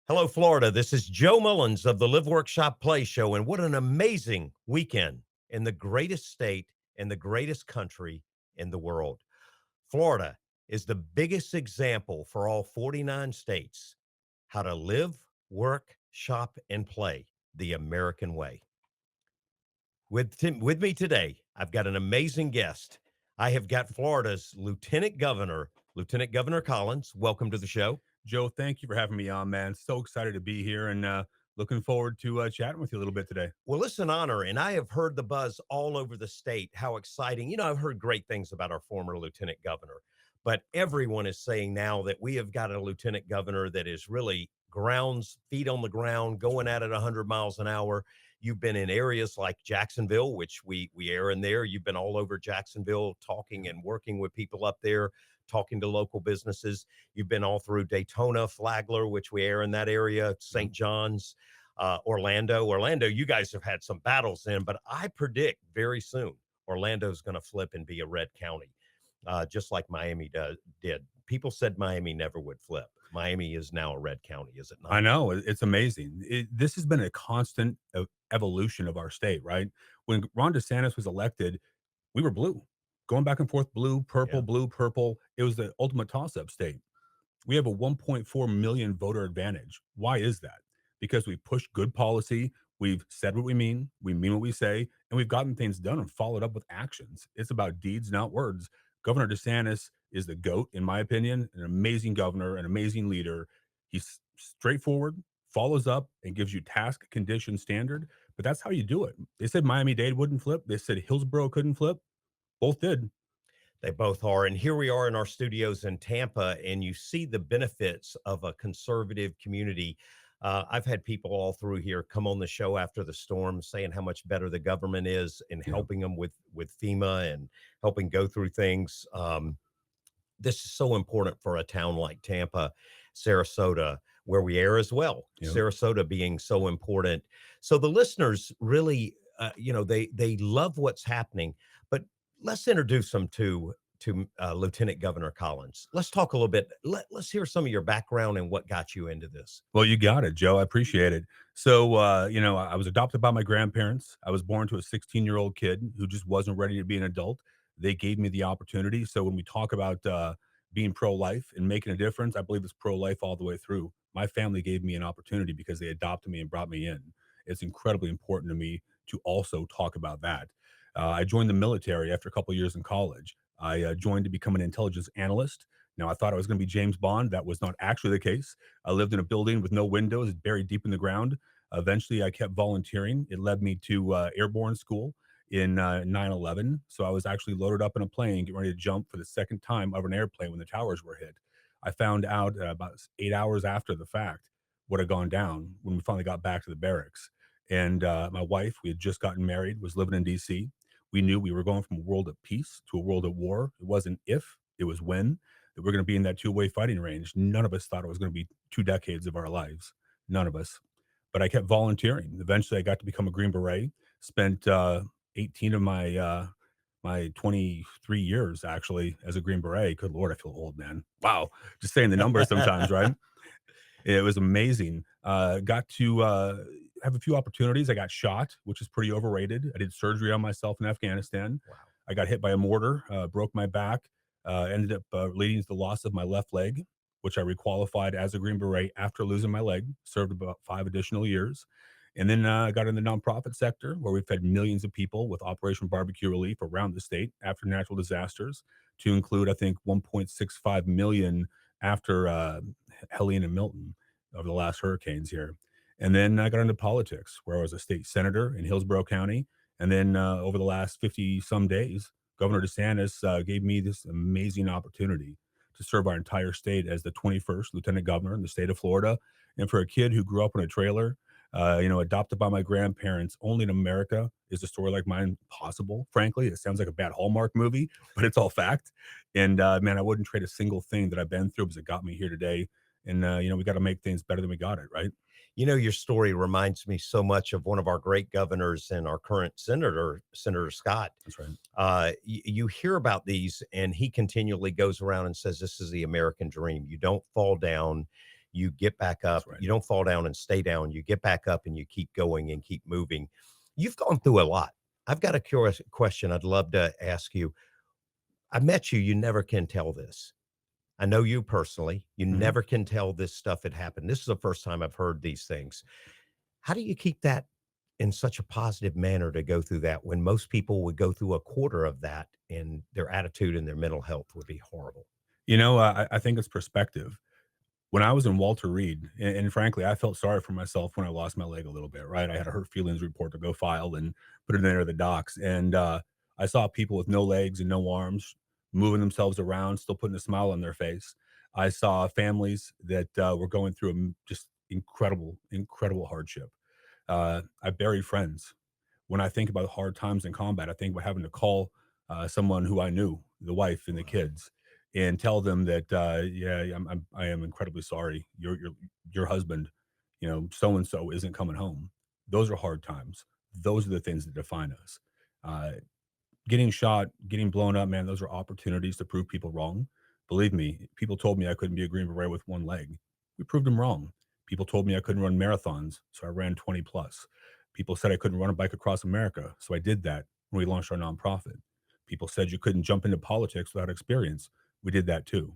Hello, Florida. This is Joe Mullins of the Live Workshop Play Show. And what an amazing weekend in the greatest state and the greatest country in the world. Florida is the biggest example for all 49 states how to live, work, shop, and play the American way. With me today, I've got an amazing guest. I have got Florida's Lieutenant Governor Collins. Welcome to the show. Joe, thank you for having me on, man. So excited to be here and looking forward to chatting with you a little bit today. Well, it's an honor, and I have heard the buzz all over the state. How exciting. I've heard great things about our former lieutenant governor, but everyone is saying now that we have got a lieutenant governor that is really grounds, feet on the ground, going at it 100 miles an hour. You've been in areas like Jacksonville, which we air in there. You've been all over Jacksonville talking and working with people up there, talking to local businesses. You've been all through Daytona, Flagler, which we air in that area, St. John's, Orlando, you guys have had some battles in, but I predict very soon Orlando's going to flip and be a red county, just like did. People said Miami never would flip. Miami is now a red county, is it I not? know it's amazing. This has been a constant evolution of our state, right? When Ron DeSantis was elected, we were blue, going back and forth, blue, purple, Yeah. blue, purple. It was the ultimate toss-up state. We have a 1.4 million voter advantage. Why is that? Because we pushed good policy. We've said what we mean what we say, and we've gotten things done and followed up with actions. It's about deeds, not words. Governor DeSantis is the GOAT, in my opinion, an amazing governor, an amazing leader. He's straightforward, follows up, and gives you task, condition, standard. But that's how you do it. They said Miami-Dade wouldn't flip. They said Hillsborough couldn't flip. Both did. They both are. And here we are in our studios in Tampa, and you see the benefits of a conservative community. I've had people all through here come on the show after the storm saying how much better the government is in Yeah. helping them with FEMA and helping go through things. This is so important for a town like Tampa, Sarasota, where we air as well. Yeah. Sarasota being so important. So the listeners really, they love what's happening. But let's introduce them to Lieutenant Governor Collins. Let's talk a little bit. Let's hear some of your background and what got you into this. Well, you got it, Joe. I appreciate it. So, I was adopted by my grandparents. I was born to a 16-year-old kid who just wasn't ready to be an adult. They gave me the opportunity. So, when we talk about being pro life and making a difference, I believe it's pro life all the way through. My family gave me an opportunity because they adopted me and brought me in. It's incredibly important to me to also talk about that. I joined the military after a couple of years in college. I joined to become an intelligence analyst. Now, I thought I was going to be James Bond. That was not actually the case. I lived in a building with no windows, buried deep in the ground. Eventually, I kept volunteering. It led me to airborne school in 9/11. So I was actually loaded up in a plane, getting ready to jump for the second time out of an airplane when the towers were hit. I found out about 8 hours after the fact what had gone down when we finally got back to the barracks. And my wife, we had just gotten married, was living in D.C. We knew we were going from a world of peace to a world at war. It wasn't if, it was when that we're going to be in that two-way fighting range. None of us thought it was going to be 2 decades of our lives. None of us. But I kept volunteering. Eventually, I got to become a Green Beret. Spent 18 of my 23 years actually as a Green Beret. Good Lord, I feel old, man. Wow, just saying the numbers sometimes, right? It was amazing. Got to have a few opportunities. I got shot, which is pretty overrated. I did surgery on myself in Afghanistan. Wow. I got hit by a mortar, broke my back, ended up leading to the loss of my left leg, which I requalified as a Green Beret after losing my leg, served about 5 additional years. And then I got in the nonprofit sector where we've fed millions of people with Operation Barbecue Relief around the state after natural disasters, to include, I think, 1.65 million after Helene and Milton over the last hurricanes here. And then I got into politics where I was a state senator in Hillsborough County. And then over the last 50 some days, Governor DeSantis gave me this amazing opportunity to serve our entire state as the 21st lieutenant governor in the state of Florida. And for a kid who grew up in a trailer, adopted by my grandparents, only in America is a story like mine possible. Frankly, it sounds like a bad Hallmark movie, but it's all fact. And man, I wouldn't trade a single thing that I've been through because it got me here today. And we got to make things better than we got it, right? Your story reminds me so much of one of our great governors and our current senator, Senator Scott. That's right. You hear about these, and he continually goes around and says, "This is the American dream. You don't fall down. you get back up. That's right. You don't fall down and stay down. You get back up and you keep going and keep moving. You've gone through a lot. I've got a curious question I'd love to ask you. I met you. You never can tell this. I know you personally. You Mhm. never can tell this stuff had happened. This is the first time I've heard these things. How do you keep that in such a positive manner to go through that when most people would go through a quarter of that and their attitude and their mental health would be horrible? I think it's perspective. When I was in Walter Reed, and frankly, I felt sorry for myself when I lost my leg a little bit, right? I had a hurt feelings report to go file and put it in there at the docs. And I saw people with no legs and no arms moving themselves around, still putting a smile on their face. I saw families that were going through just incredible, incredible hardship. I buried friends. When I think about hard times in combat, I think about having to call someone who I knew, the wife and the kids, and tell them that, yeah, I am incredibly sorry. Your husband, so and so isn't coming home. Those are hard times. Those are the things that define us. Uh, Getting shot, getting blown up, man, those are opportunities to prove people wrong. Believe me, people told me I couldn't be a Green Beret with one leg. We proved them wrong. People told me I couldn't run marathons, so I ran 20 plus. People said I couldn't run a bike across America, so I did that when we launched our nonprofit. People said you couldn't jump into politics without experience. We did that too.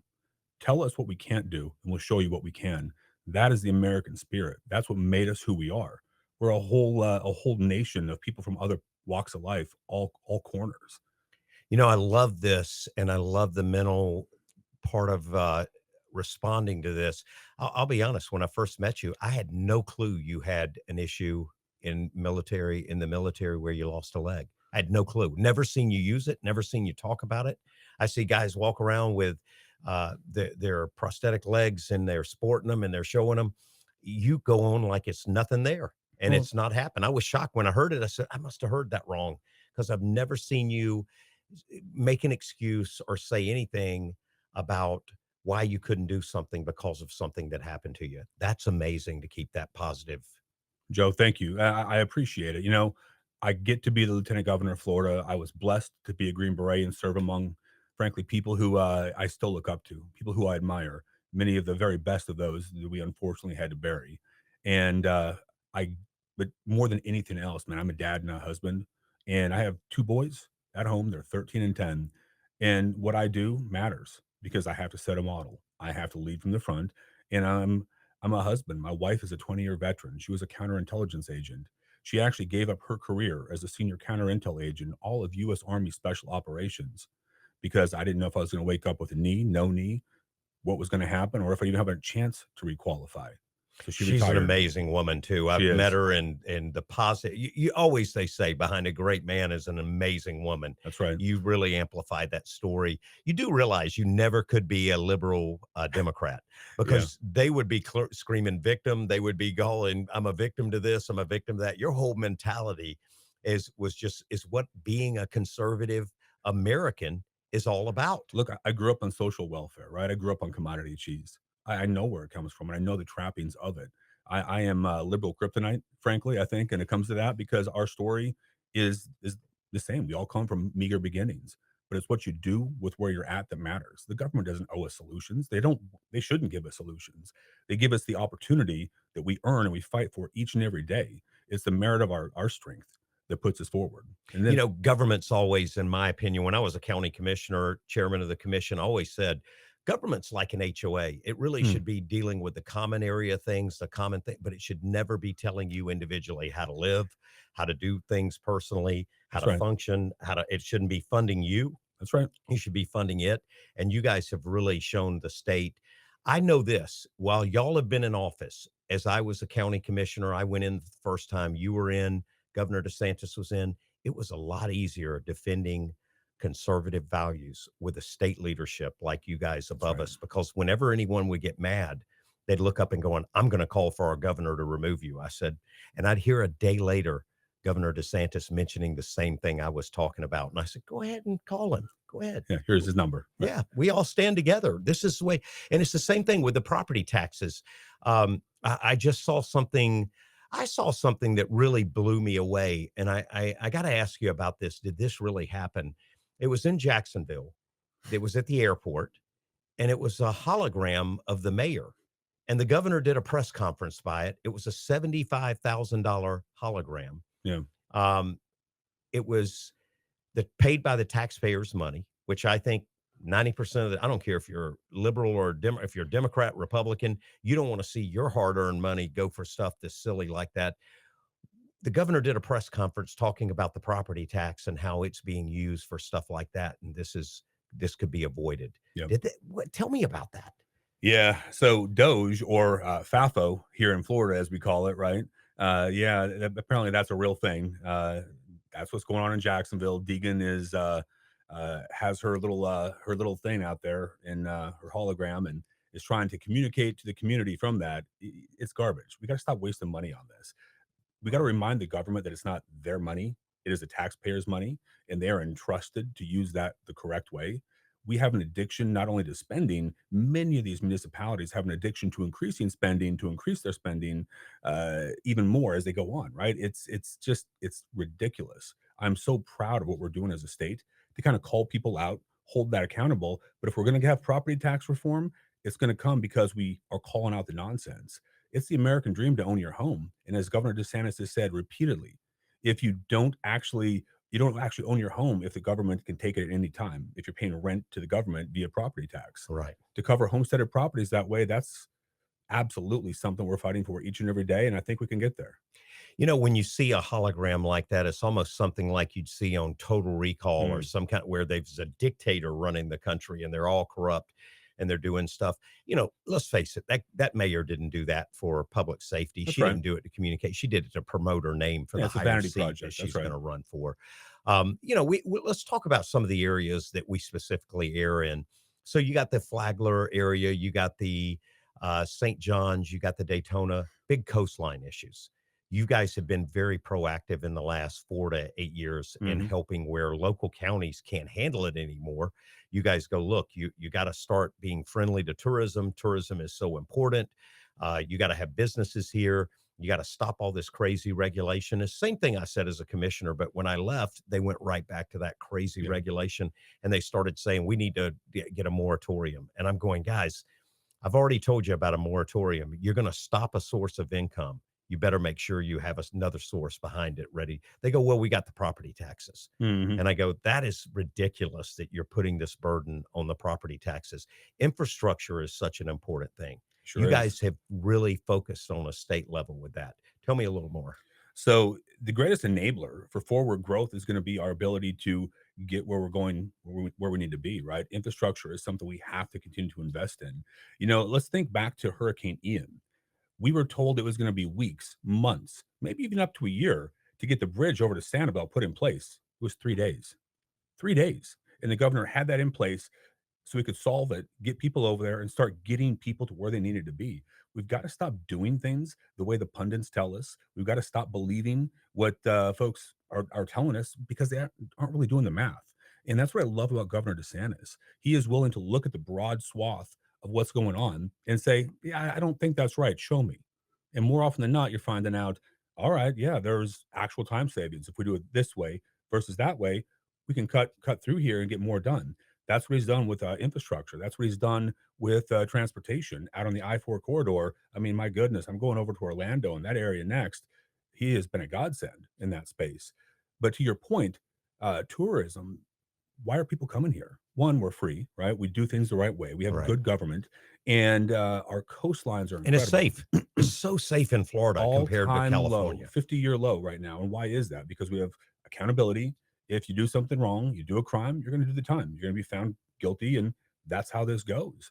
Tell us what we can't do, and we'll show you what we can. That is the American spirit. That's what made us who we are. We're a whole nation of people from other walks of life, all corners. I love this and I love the mental part of responding to this. I'll be honest, when I first met you, I had no clue you had an issue in the military where you lost a leg. I had no clue. Never seen you use it, never seen you talk about it. I see guys walk around with their prosthetic legs and they're sporting them and they're showing them. You go on like it's nothing there and Well, it's not happened. I was shocked when I heard it. I said, I must have heard that wrong because I've never seen you make an excuse or say anything about why you couldn't do something because of something that happened to you. That's amazing to keep that positive. Joe, thank you. I appreciate it. I get to be the lieutenant governor of Florida. I was blessed to be a Green Beret and serve among, frankly, people who I still look up to, people who I admire. Many of the very best of those that we unfortunately had to bury. And I, but more than anything else, man, I'm a dad and a husband, and I have two boys at home. They're 13 and 10, and what I do matters because I have to set a model. I have to lead from the front, and I'm a husband. My wife is a 20-year veteran. She was a counterintelligence agent. She actually gave up her career as a senior counterintel agent, all of U.S. Army Special Operations, because I didn't know if I was going to wake up with a knee, no knee, what was going to happen, or if I even have a chance to requalify. So she She's an retired. amazing woman too. She I've met is. her and the positive. You always they say behind a great man is an amazing woman. That's right. You really amplified that story. You do realize you never could be a liberal Democrat Yeah. because they would be screaming victim. They would be going, "I'm a victim to this. I'm a victim to that." Your whole mentality is what being a conservative American is all about. Look, I grew up on social welfare, right? I grew up on commodity cheese. I know where it comes from, and I know the trappings of it. I am liberal kryptonite, frankly, I think, and it comes to that because our story is the same. We all come from meager beginnings, but it's what you do with where you're at that matters. The government doesn't owe us solutions. They shouldn't give us solutions. They give us the opportunity that we earn and we fight for each and every day. It's the merit of our strength that puts us forward. And then Government's always, in my opinion, when I was a county commissioner, chairman of the commission, I always said, government's like an HOA. It really hmm, should be dealing with the common area things, the common thing, but it should never be telling you individually how to live, how to do things personally, how that's to right. function, it shouldn't be funding you. That's right. You should be funding it. And you guys have really shown the state. I know this while y'all have been in office, as I was a county commissioner, I went in the first time you were in, Governor DeSantis was in. It was a lot easier defending conservative values with a state leadership like you guys That's above right. us, because whenever anyone would get mad, they'd look up and going, I'm going to call for our governor to remove you. I said, and I'd hear a day later, Governor DeSantis mentioning the same thing I was talking about. And I said, go ahead and call him. Go ahead. Yeah, here's his number. Yeah, we all stand together. This is the way. And it's the same thing with the property taxes. I just saw something. I saw something that really blew me away. And I got to ask you about this. Did this really happen? It was in Jacksonville. It was at the airport and it was a hologram of the mayor. and the governor did a press conference by it. It was a $75,000 hologram. Yeah. Um, it was paid by the taxpayers' money, which I think 90% of I don't care if you're liberal or if you're Democrat, Republican, you don't want to see your hard-earned money go for stuff that's silly like that. The governor did a press conference talking about the property tax and how it's being used for stuff like that, and this could be avoided. Yeah. Tell me about that. Yeah. So Doge or FAFO here in Florida, as we call it, right? Yeah. Apparently, that's a real thing. That's what's going on in Jacksonville. Deegan is has her little thing out there in her hologram and is trying to communicate to the community from that. It's garbage. We got to stop wasting money on this. We got to remind the government that it's not their money, it is the taxpayers' money, and they are entrusted to use that the correct way. We have an addiction not only to spending, many of these municipalities have an addiction to increasing spending, to increase their spending even more as they go on, right? It's ridiculous. I'm so proud of what we're doing as a state to kind of call people out, hold that accountable. But if we're going to have property tax reform, it's going to come because we are calling out the nonsense. It's the American dream to own your home. And as Governor DeSantis has said repeatedly, if you don't actually own your home if the government can take it at any time, if you're paying rent to the government via property tax. Right. To cover homesteaded properties that way, that's absolutely something we're fighting for each and every day. And I think we can get there. When you see a hologram like that, it's almost something like you'd see on Total Recall or Mm, some kind where there's a dictator running the country and they're all corrupt and they're doing stuff. Let's face it, that mayor didn't do that for public safety. that's She right. didn't do it to communicate. She did it to promote her name for Yeah, the it's a higher vanity seat that project. That's she's going right. to run for. Let's talk about some of the areas that we specifically air in. So you got the Flagler area, you got the St. John's, you got the Daytona, big coastline issues. You guys have been very proactive in the last 4 to 8 years in Hmm. helping where local counties can't handle it anymore. You guys go, look, you got to start being friendly to tourism. Tourism is so important. You got to have businesses here. You got to stop all this crazy regulation. It's the same thing I said as a commissioner, but when I left, they went right back to that crazy Yeah. regulation and they started saying we need to get a moratorium. And I'm going, guys, I've already told you about a moratorium. You're going to stop a source of income. You better make sure you have another source behind it ready. They go, well, we got the property taxes. Hmm. And I go, that is ridiculous that you're putting this burden on the property taxes. Infrastructure is such an important thing. You Sure is. guys have really focused on a state level with that. Tell me a little more. So the greatest enabler for forward growth is going to be our ability to get where we're going, where we need to be, right? Infrastructure is something we have to continue to invest in. Let's think back to Hurricane Ian. We were told it was going to be weeks, months, maybe even up to a year to get the bridge over to Sanibel put in place. It was 3 days. 3 days. And the governor had that in place so we could solve it, get people over there, and start getting people to where they needed to be. We've got to stop doing things the way the pundits tell us. We've got to stop believing what folks are telling us because they aren't really doing the math. And that's what I love about Governor DeSantis. He is willing to look at the broad swath of what's going on and say, yeah, I don't think that's right. Show me. And more often than not, you're finding out, all right, yeah, there's actual time savings. If we do it this way versus that way, we can cut through here and get more done. That's what he's done with infrastructure. That's what he's done with transportation out on the I-4 corridor. I mean, my goodness, I'm going over to Orlando and that area next. He has been a godsend in that space. But to your point, tourism, why are people coming here? One, we're free, right? We do things the right way. We have Right. good government, and our coastlines are And it's incredible. safe. It's so safe in Florida compared to All-time low, California. 50-year low right now. And why is that? Because we have accountability. If you do something wrong, you do a crime, you're going to do the time. You're going to be found guilty, and that's how this goes.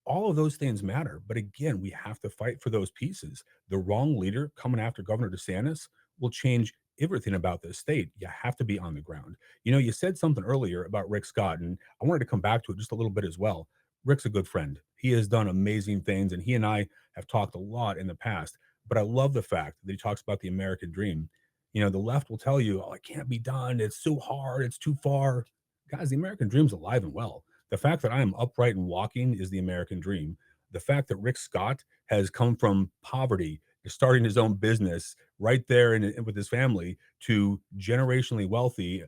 All of those things matter. But again, we have to fight for those pieces. The wrong leader coming after Governor DeSantis will change everything about this state. You have to be on the ground. You said something earlier about Rick Scott, and I wanted to come back to it just a little bit as well. Rick's a good friend. He has done amazing things, and he and I have talked a lot in the past. But I love the fact that he talks about the American dream. The left will tell you, oh, it can't be done. It's too hard. It's too far. Guys, the American dream's alive and well. The fact that I am upright and walking is the American dream. The fact that Rick Scott has come from poverty, starting his own business right there with his family, to generationally wealthy,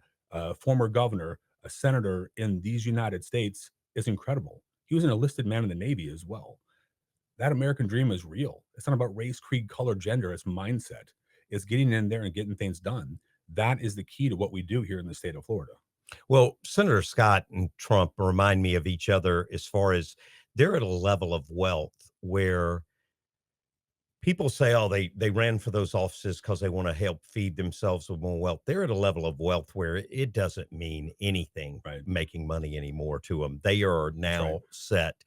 former governor, a senator in these United States is incredible. He was an enlisted man in the Navy as well. that American dream is real. It's not about race, creed, color, gender. It's mindset. It's getting in there and getting things done. That is the key to what we do here in the state of Florida. Well, Senator Scott and Trump remind me of each other as far as they're at a level of wealth where people say, "Oh, they ran for those offices because they wanna help feed themselves with more wealth." They're at a level of wealth where it doesn't mean anything Right. making money anymore to them. They are That's right. now set.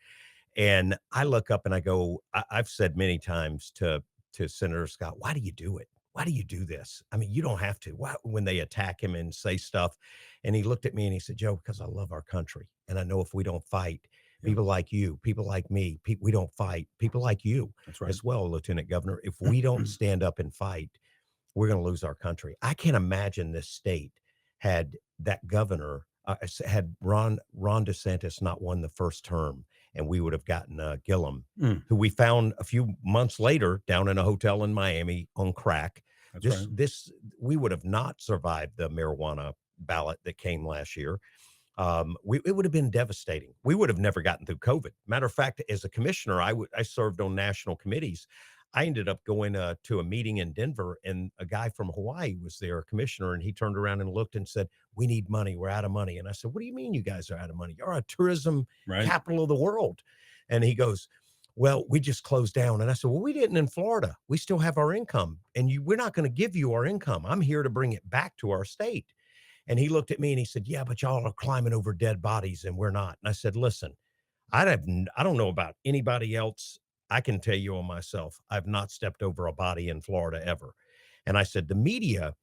And I look up and I go, I've said many times to Senator Scott, "Why do you do it? Why do you do this? I mean, you don't have to." Why when they attack him and say stuff, and he looked at me and he said, "Joe, because I love our country, and I know if we don't fight, Yeah. people like you, people like me, we don't fight, people like you That's right. as well, Lieutenant Governor, if we don't stand up and fight, we're going to lose our country." I can't imagine this state had that governor had Ron DeSantis not won the first term, and we would have gotten Gillum, Mm, who we found a few months later down in a hotel in Miami on crack. that's right. This we would have not survived the marijuana ballot that came last year. It would have been devastating. We would have never gotten through COVID. Matter of fact, as a commissioner, I served on national committees. I ended up going to a meeting in Denver, and a guy from Hawaii was there, a commissioner, and he turned around and looked and said, "We need money. We're out of money." And I said, "What do you mean you guys are out of money? You're a tourism Right. capital of the world." And he goes, "Well, we just closed down." And I said, "Well, we didn't in Florida. We still have our income, and we're not going to give you our income. I'm here to bring it back to our state." And he looked at me and he said, "Yeah, but y'all are climbing over dead bodies and we're not." And I said, "Listen, I don't know about anybody else. I can tell you on myself, I've not stepped over a body in Florida ever." And I said, "The media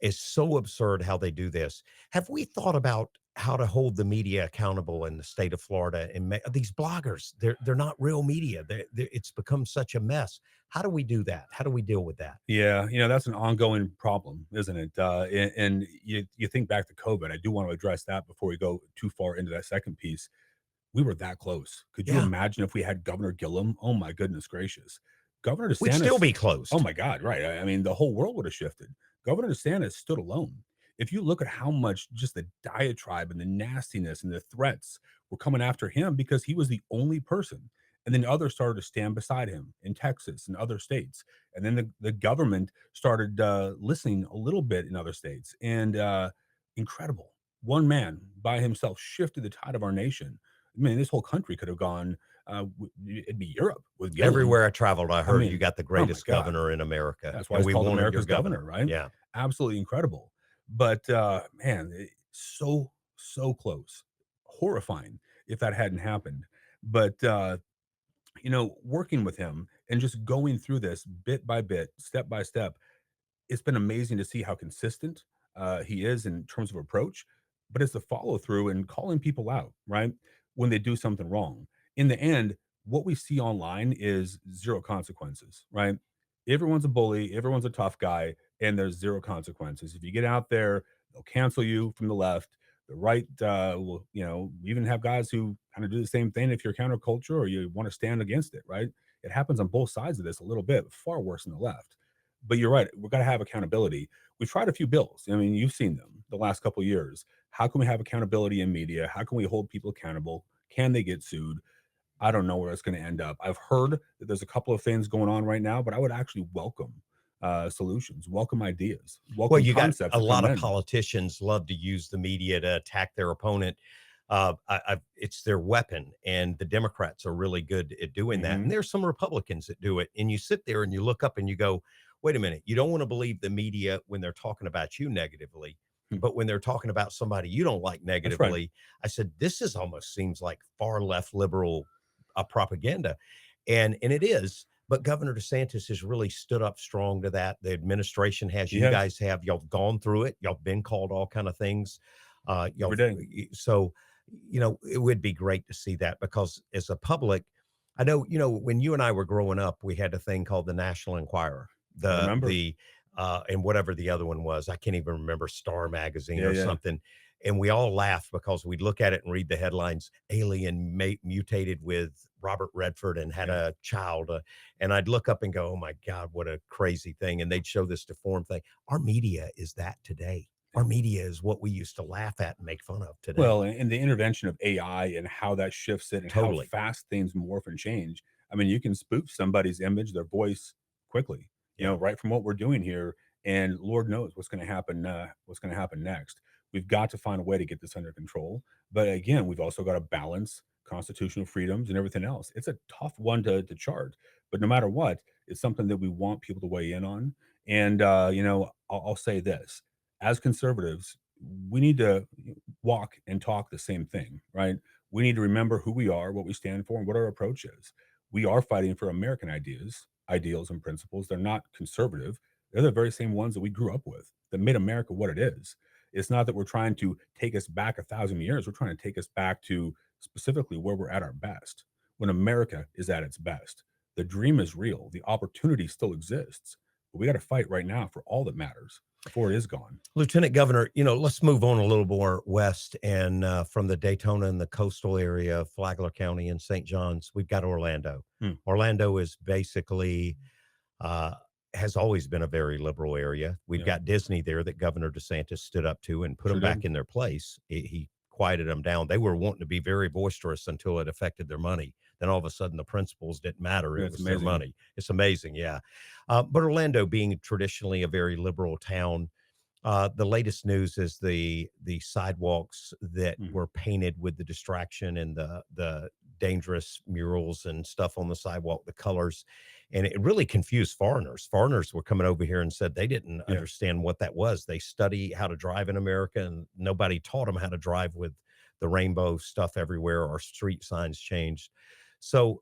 is so absurd how they do this. Have we thought about how to hold the media accountable in the state of Florida? And these bloggers, they're not real media. It's become such a mess. How do we do that? How do we deal with that?" Yeah, that's an ongoing problem, isn't it? And you think back to COVID. I do want to address that before we go too far into that second piece. We were that close. Could you Yeah, imagine if we had Governor Gillum? Oh my goodness gracious. Governor we'd still DeSantis, be oh closed. my God, right. I mean, the whole world would have shifted. Governor DeSantis stood alone. If you look at how much just the diatribe and the nastiness and the threats were coming after him because he was the only person. And then others started to stand beside him in Texas and other states. And then the government started listening a little bit in other states. And incredible. One man by himself shifted the tide of our nation. I mean, this whole country could have gone, it'd be Europe with Gillum. Everywhere I traveled, I I heard you mean, got the oh my greatest god. governor in America, That's why and he's we called wanted your America's governor, governor. right? Yeah. Absolutely incredible. But, man, so, so close. Horrifying if that hadn't happened. But, working with him and just going through this bit by bit, step by step, it's been amazing to see how consistent he is in terms of approach, but it's the follow through and calling people out, right? When they do something wrong. In the end, what we see online is zero consequences, right? Everyone's a bully, everyone's a tough guy, and there's zero consequences. If you get out there, they'll cancel you from the left. The right will, we even have guys who kind of do the same thing if you're counterculture or you want to stand against it, right? It happens on both sides of this a little bit, far worse than the left. But you're right. We've got to have accountability. We've tried a few bills. I mean, you've seen them the last couple of years. How can we have accountability in media? How can we hold people accountable? Can they get sued? I don't know where it's going to end up. I've heard that there's a couple of things going on right now, but I would actually welcome solutions, welcome ideas, Well, welcome you got concepts a to come lot of in. politicians love to use the media to attack their opponent. It's their weapon, and the Democrats are really good at doing that. And Hmm. there's some Republicans that do it. And you sit there and you look up and you go, "Wait a minute! You don't want to believe the media when they're talking about you negatively, but when they're talking about somebody you don't like That's right. negatively." I said, "This is almost seems like far left liberal propaganda," and it is. But Governor DeSantis has really stood up strong to that. The administration has, He you has guys have, y'all gone through it. Y'all been called all kind of things. every day. So, it would be great to see that because as a public, I know, when you and I were growing up, we had a thing called the National Enquirer, I remember. and whatever the other one was, I can't even remember, Star Magazine Yeah, or yeah. something. And we all laughed because we'd look at it and read the headlines, alien mutated with Robert Redford and had Yeah. a child. And I'd look up and go, "Oh my God, what a crazy thing." And they'd show this deformed thing. Our media is that today. Our Yeah. media is what we used to laugh at and make fun of Well, today. and the intervention of AI and how that shifts it and how Totally. fast things morph and change. I mean, you can spoof somebody's image, their voice quickly, Yeah. right from what we're doing here. And Lord knows what's going to happen. What's going to happen next? We've got to find a way to get this under control. But again, we've also got to balance constitutional freedoms and everything else. It's a tough one to chart, but no matter what, it's something that we want people to weigh in on. And I'll say this: as conservatives, we need to walk and talk the same thing, right? We need to remember who we are, what we stand for, and what our approach is. We are fighting for American ideas, ideals, and principles. They're not conservative. They're the very same ones that we grew up with that made America what it is. It's not that we're trying to take us back 1,000 years. We're trying to take us back to specifically where we're at our best, when America is at its best. The dream is real. The opportunity still exists. But we got to fight right now for all that matters before it is gone. Lieutenant Governor, let's move on a little more west and from the Daytona and the coastal area of Flagler County and St. John's, we've got Orlando. Hmm. Orlando is basically uh, has always been a very liberal area. We've Yeah, got Disney there that Governor DeSantis stood up to and put sure them did. back in their place. He quieted them down. They were wanting to be very boisterous until it affected their money. Then all of a sudden, the principles didn't matter. Yeah, It it's was their amazing. money. It's amazing, yeah. But Orlando, being traditionally a very liberal town, the latest news is the sidewalks that Mhm. were painted with the distraction and the dangerous murals and stuff on the sidewalk, the colors, and it really confused foreigners. Foreigners were coming over here and said they didn't Yeah. understand what that was. They study how to drive in America, and nobody taught them how to drive with the rainbow stuff everywhere or street signs changed. So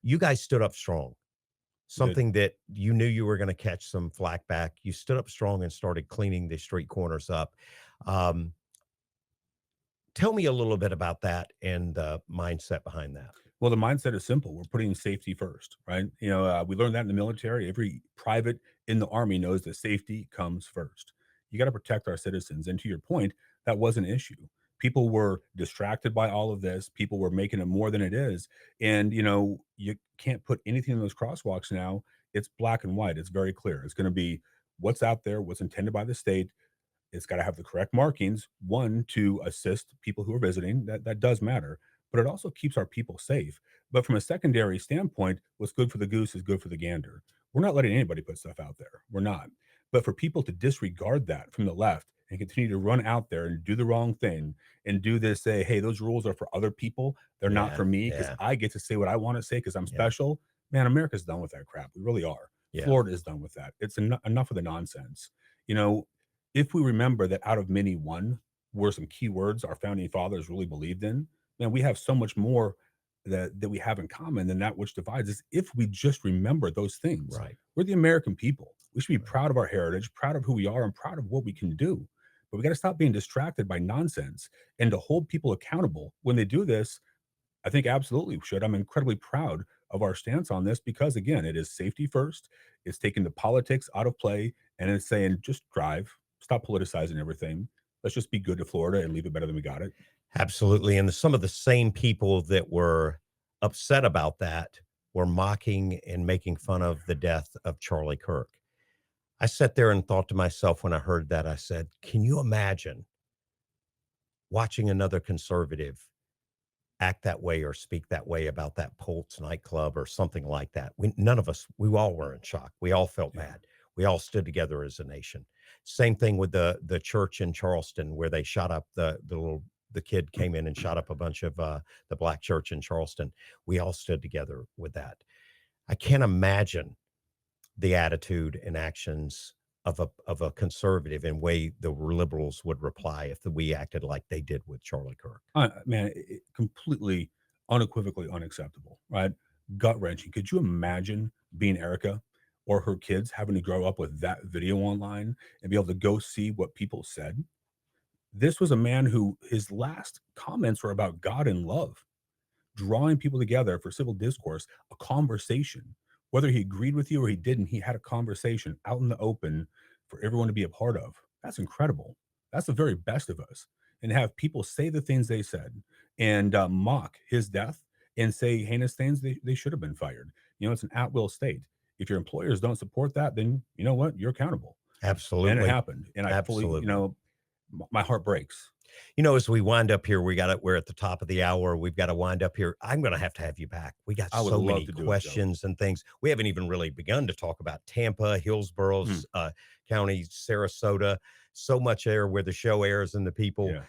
you guys stood up strong, We did. something that you knew you were going to catch some flack back. You stood up strong and started cleaning the street corners up. Um, Tell me a little bit about that and the mindset behind that. Well, the mindset is simple. We're putting safety first, right? We learned that in the military. Every private in the army knows that safety comes first. You got to protect our citizens. And to your point, that was an issue. People were distracted by all of this. People were making it more than it is. And, you can't put anything in those crosswalks now. It's black and white. It's very clear. It's going to be what's out there, what's intended by the state. It's got to have the correct markings, one, to assist people who are visiting. That does matter, but it also keeps our people safe. But from a secondary standpoint, what's good for the goose is good for the gander. We're not letting anybody put stuff out there. We're not. But for people to disregard that from the left and continue to run out there and do the wrong thing and do this, say, hey, those rules are for other people. They're not Yeah, for me because yeah, I get to say what I want to say because I'm yeah, special. Man, America's done with that crap. We really are. yeah. Florida is done with that. It's enough of the nonsense. You know, if we remember that out of many one were some key words our founding fathers really believed in, man, we have so much more that we have in common than that which divides us if we just remember those things. Right, We're the American people. We should be right. proud of our heritage, proud of who we are, and proud of what we can do. But we got to stop being distracted by nonsense and to hold people accountable when they do this. I think absolutely we should. I'm incredibly proud of our stance on this because, again, it is safety first. It's taking the politics out of play and it's saying just drive, stop politicizing everything. Let's just be good to Florida and leave it better than we got it. Absolutely. And some of the same people that were upset about that were mocking and making fun of the death of Charlie Kirk. I sat there and thought to myself when I heard that, I said, can you imagine watching another conservative act that way or speak that way about that Polt's nightclub or something like that? None of us, we all were in shock. We all felt Yeah. bad. We all stood together as a nation. Same thing with the church in Charleston where they shot up the kid came in and shot up a bunch of the black church in Charleston. We all stood together with that. I can't imagine the attitude and actions of a conservative and way the liberals would reply if we acted like they did with Charlie Kirk. Man, completely unequivocally unacceptable, right? Gut wrenching. Could you imagine being Erica or her kids having to grow up with that video online and be able to go see what people said? This was a man who his last comments were about God and love, drawing people together for civil discourse, a conversation. Whether he agreed with you or he didn't, he had a conversation out in the open for everyone to be a part of. That's incredible. That's the very best of us. And have people say the things they said and mock his death and say heinous things, they should have been fired. It's an at will state. If your employers don't support that, then you know what? You're accountable. And it Absolutely. happened. And I fully, Absolutely. my heart breaks As we wind up here, we're at the top of the hour. We've got to wind up here. I'm going to have you back. We got I would so love many to do it, Joe. questions and things. We haven't even really begun to talk about Tampa, Hillsborough, Mm, County, Sarasota, so much there where the show airs and the people. yeah.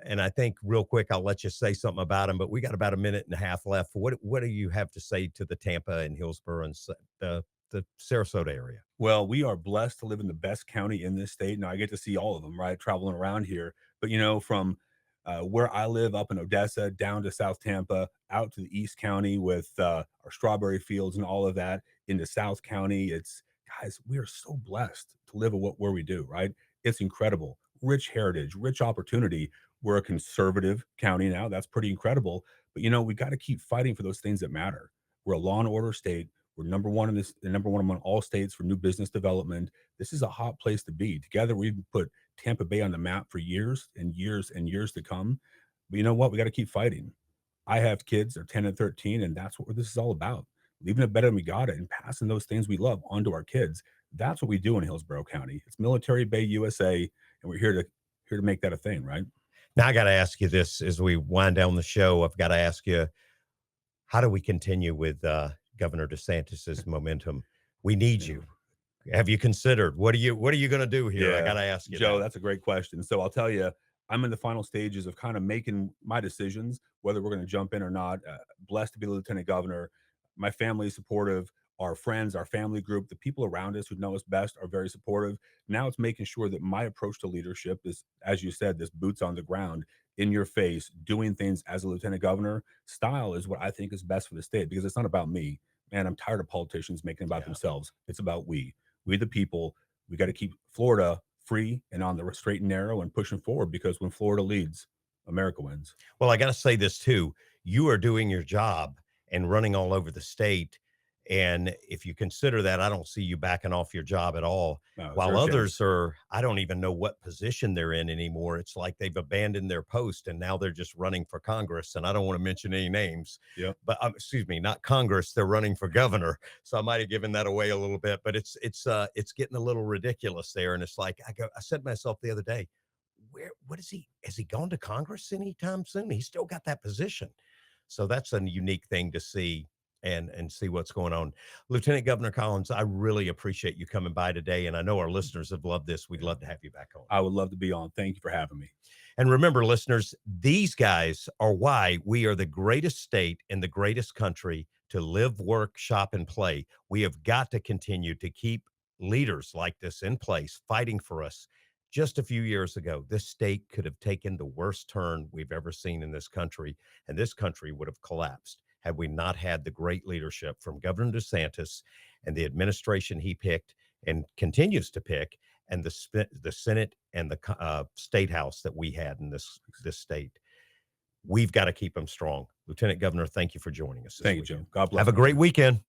And I think real quick, I'll let you say something about them, but we got about a minute and a half left. What do you have to say to the Tampa and Hillsborough and the Sarasota area? Well, we are blessed to live in the best county in this state. Now I get to see all of them, right? Traveling around here. But from where I live up in Odessa down to South Tampa, out to the East County with our strawberry fields and all of that, into South County. It's guys, we are so blessed to live where we do, right? It's incredible. Rich heritage, rich opportunity. We're a conservative county now. That's pretty incredible. But we got to keep fighting for those things that matter. We're a law and order state. We're number one in this, number one among all states for new business development. This is a hot place to be. Together, we've put Tampa Bay on the map for years and years and years to come. But you know what? We got to keep fighting. I have kids, they're 10 and 13, and that's what this is all about. Leaving it better than we got it and passing those things we love onto our kids. That's what we do in Hillsborough County. It's Military Bay, USA, and we're here to make that a thing, right? Now I got to ask you this as we wind down the show. I've got to ask you, how do we continue with Governor DeSantis's momentum? We need Yeah. you. Have you considered what are you going to do here? I Yeah, got to ask you Joe, that. that's a great question. So I'll tell you, I'm in the final stages of kind of making my decisions whether we're going to jump in or not. Blessed to be the lieutenant governor. My family is supportive. Our friends, our family group, the people around us who know us best are very supportive. Now it's making sure that my approach to leadership is, as you said, this boots on the ground, in your face, doing things as a lieutenant governor style is what I think is best for the state because it's not about me. Man, I'm tired of politicians making it about Yeah. themselves. It's about we the people. We got to keep Florida free and on the straight and narrow and pushing forward because when Florida leads, America wins. Well, I got to say this too. You are doing your job and running all over the state. And if you consider that, I don't see you backing off your job at all. Is there While a others chance? are, I don't even know what position they're in anymore. It's like they've abandoned their post and now they're just running for Congress. And I don't want to mention any names, Yep. but excuse me, not Congress. They're running for governor. So I might have given that away a little bit, but it's getting a little ridiculous there. And it's like I said to myself the other day, what is he? Has he gone to Congress anytime soon? He's still got that position. So that's a unique thing to see and see what's going on. Lieutenant Governor Collins, I really appreciate you coming by today. And I know our listeners have loved this. We'd Yeah. love to have you back on. I would love to be on. Thank you for having me. And remember, listeners, these guys are why we are the greatest state in the greatest country to live, work, shop, and play. We have got to continue to keep leaders like this in place, fighting for us. Just a few years ago, this state could have taken the worst turn we've ever seen in this country, and this country would have collapsed had we not had the great leadership from Governor DeSantis and the administration he picked and continues to pick and the Senate and the state house that we had in this state. We've got to keep them strong. Lieutenant Governor, thank you for joining us this Thank you, weekend. Joe. God bless. Have a great weekend.